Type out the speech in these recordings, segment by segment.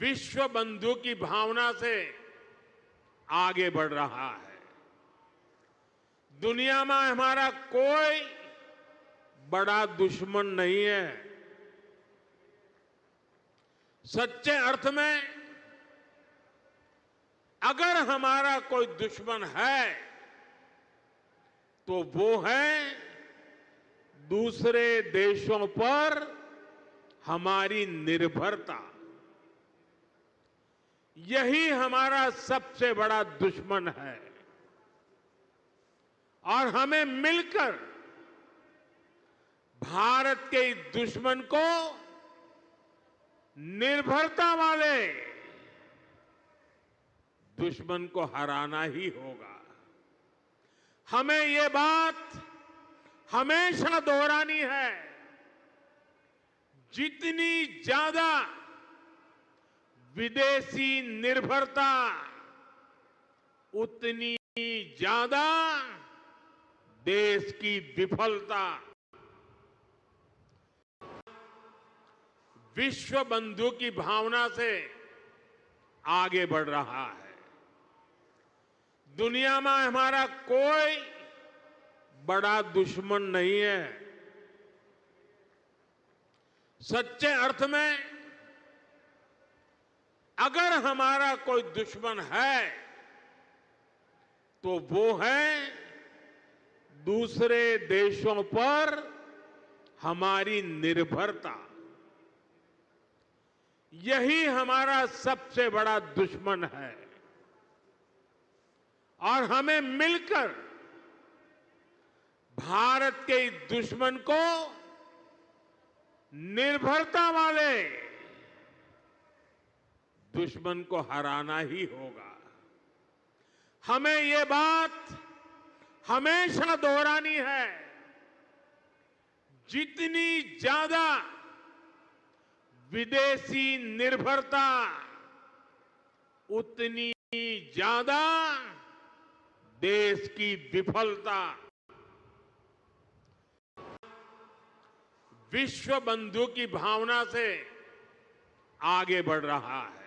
विश्व बंधु की भावना से आगे बढ़ रहा है। दुनिया में हमारा कोई बड़ा दुश्मन नहीं है। सच्चे अर्थ में अगर हमारा कोई दुश्मन है तो वो है दूसरे देशों पर हमारी निर्भरता। यही हमारा सबसे बड़ा दुश्मन है और हमें मिलकर भारत के इस दुश्मन को निर्भरता वाले दुश्मन को हराना ही होगा। हमें ये बात हमेशा दोहरानी है। जितनी ज्यादा विदेशी निर्भरता उतनी ज्यादा देश की विफलता। विश्व बंधु की भावना से आगे बढ़ रहा है। दुनिया में हमारा कोई बड़ा दुश्मन नहीं है। सच्चे अर्थ में अगर हमारा कोई दुश्मन है तो वो है दूसरे देशों पर हमारी निर्भरता। यही हमारा सबसे बड़ा दुश्मन है और हमें मिलकर भारत के इस दुश्मन को निर्भरता वाले दुश्मन को हराना ही होगा। हमें ये बात हमेशा दोहरानी है। जितनी ज्यादा विदेशी निर्भरता उतनी ज्यादा देश की विफलता। विश्व बंधु की भावना से आगे बढ़ रहा है।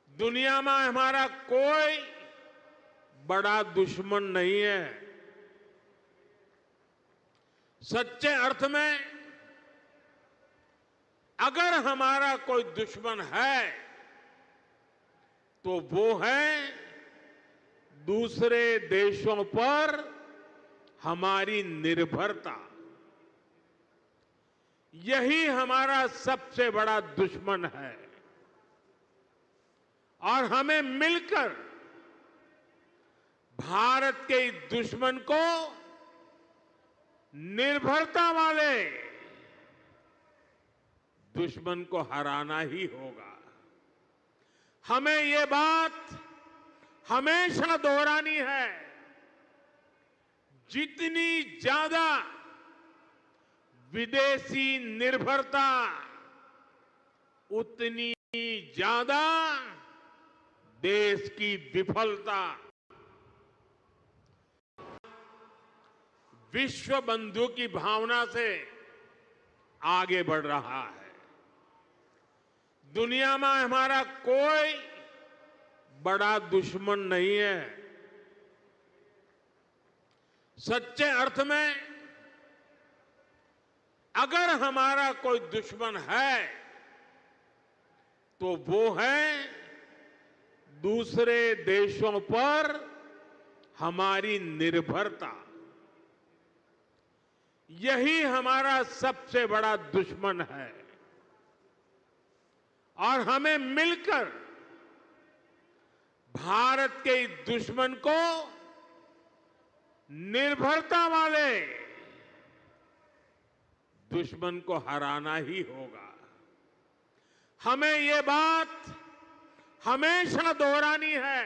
दुनिया में हमारा कोई बड़ा दुश्मन नहीं है। सच्चे अर्थ में अगर हमारा कोई दुश्मन है तो वो है दूसरे देशों पर हमारी निर्भरता। यही हमारा सबसे बड़ा दुश्मन है और हमें मिलकर भारत के इस दुश्मन को निर्भरता वाले दुश्मन को हराना ही होगा। हमें ये बात हमेशा दोहरानी है। जितनी ज्यादा विदेशी निर्भरता उतनी ज्यादा देश की विफलता। विश्व बंधु की भावना से आगे बढ़ रहा है। दुनिया में हमारा कोई बड़ा दुश्मन नहीं है। सच्चे अर्थ में अगर हमारा कोई दुश्मन है तो वो है दूसरे देशों पर हमारी निर्भरता। यही हमारा सबसे बड़ा दुश्मन है और हमें मिलकर भारत के इस दुश्मन को निर्भरता वाले दुश्मन को हराना ही होगा। हमें ये बात हमेशा दोहरानी है।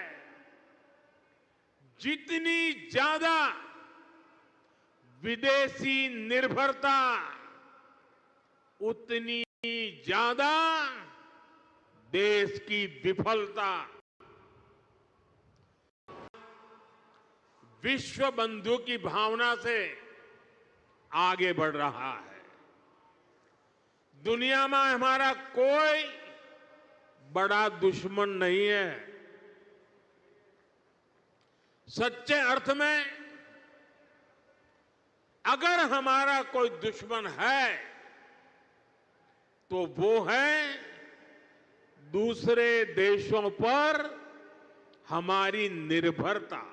जितनी ज्यादा विदेशी निर्भरता उतनी ज्यादा देश की विफलता। विश्व बंधु की भावना से आगे बढ़ रहा है। दुनिया में हमारा कोई बड़ा दुश्मन नहीं है। सच्चे अर्थ में अगर हमारा कोई दुश्मन है तो वो है दूसरे देशों पर हमारी निर्भरता।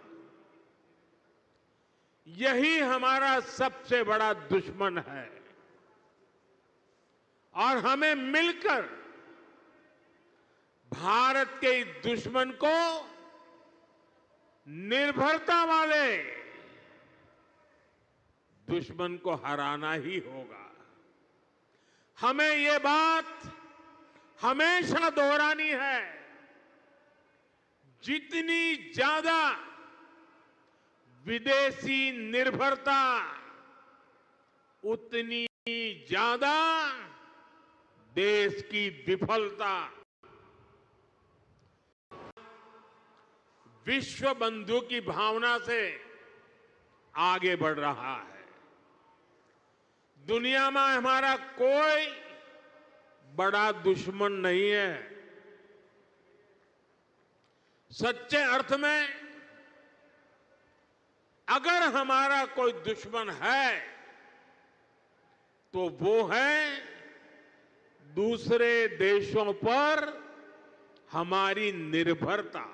यही हमारा सबसे बड़ा दुश्मन है और हमें मिलकर भारत के इस दुश्मन को निर्भरता वाले दुश्मन को हराना ही होगा। हमें ये बात हमेशा दोहरानी है, जितनी ज्यादा विदेशी निर्भरता उतनी ज्यादा देश की विफलता। विश्व बंधु की भावना से आगे बढ़ रहा है। दुनिया में हमारा कोई बड़ा दुश्मन नहीं है। सच्चे अर्थ में अगर हमारा कोई दुश्मन है तो वो है दूसरे देशों पर हमारी निर्भरता।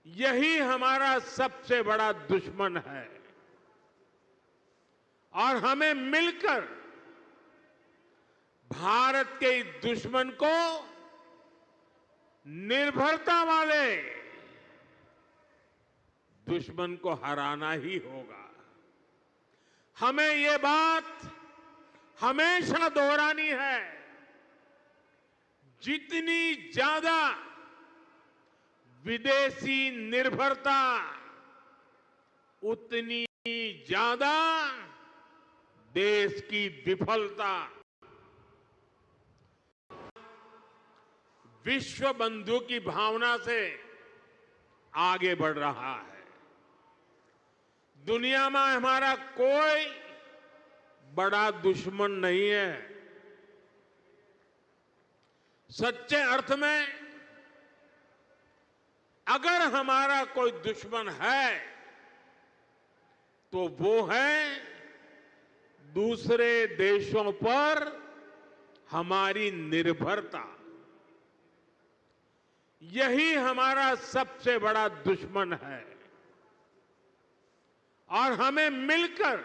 यही हमारा सबसे बड़ा दुश्मन है और हमें मिलकर भारत के इस दुश्मन को निर्भरता वाले दुश्मन को हराना ही होगा। हमें ये बात हमेशा दोहरानी है, जितनी ज्यादा विदेशी निर्भरता उतनी ज्यादा देश की विफलता। विश्व बंधु की भावना से आगे बढ़ रहा है। दुनिया में हमारा कोई बड़ा दुश्मन नहीं है। सच्चे अर्थ में अगर हमारा कोई दुश्मन है तो वो है दूसरे देशों पर हमारी निर्भरता। यही हमारा सबसे बड़ा दुश्मन है और हमें मिलकर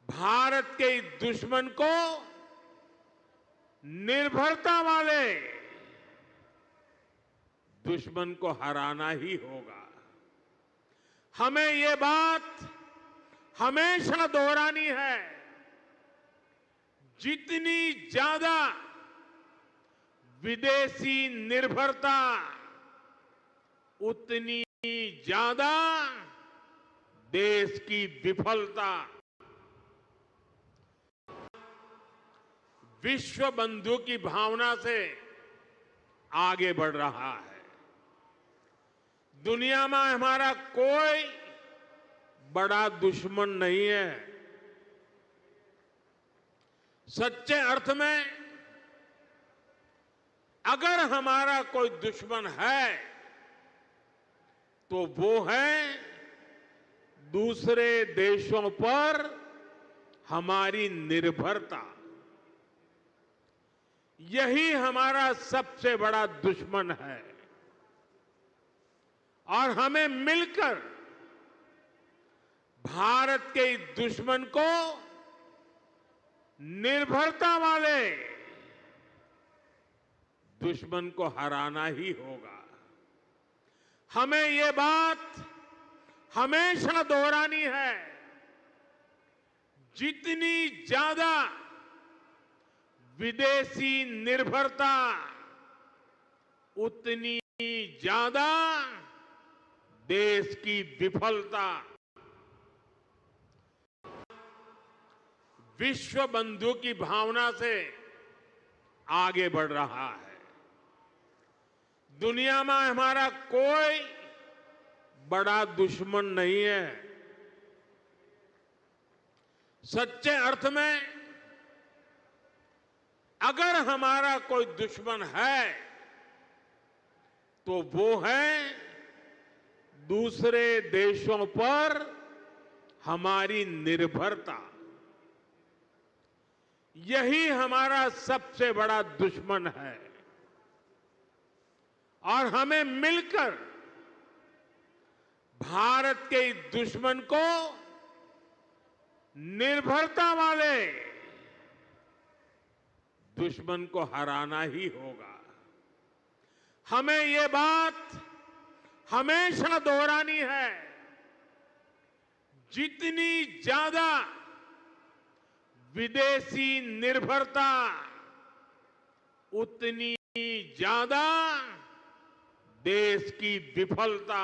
भारत के इस दुश्मन को निर्भरता वाले दुश्मन को हराना ही होगा। हमें ये बात हमेशा दोहरानी है, जितनी ज्यादा विदेशी निर्भरता उतनी ज्यादा देश की विफलता। विश्व बंधु की भावना से आगे बढ़ रहा है। दुनिया में हमारा कोई बड़ा दुश्मन नहीं है। सच्चे अर्थ में अगर हमारा कोई दुश्मन है तो वो है दूसरे देशों पर हमारी निर्भरता। यही हमारा सबसे बड़ा दुश्मन है और हमें मिलकर भारत के इस दुश्मन को निर्भरता वाले दुश्मन को हराना ही होगा। हमें ये बात हमेशा दोहरानी है, जितनी ज्यादा विदेशी निर्भरता उतनी ज्यादा देश की विफलता। विश्व बंधु की भावना से आगे बढ़ रहा है। दुनिया में हमारा कोई बड़ा दुश्मन नहीं है। सच्चे अर्थ में अगर हमारा कोई दुश्मन है तो वो है दूसरे देशों पर हमारी निर्भरता। यही हमारा सबसे बड़ा दुश्मन है और हमें मिलकर भारत के इस दुश्मन को निर्भरता वाले दुश्मन को हराना ही होगा। हमें ये बात हमेशा दोहरानी है, जितनी ज्यादा विदेशी निर्भरता उतनी ज्यादा देश की विफलता।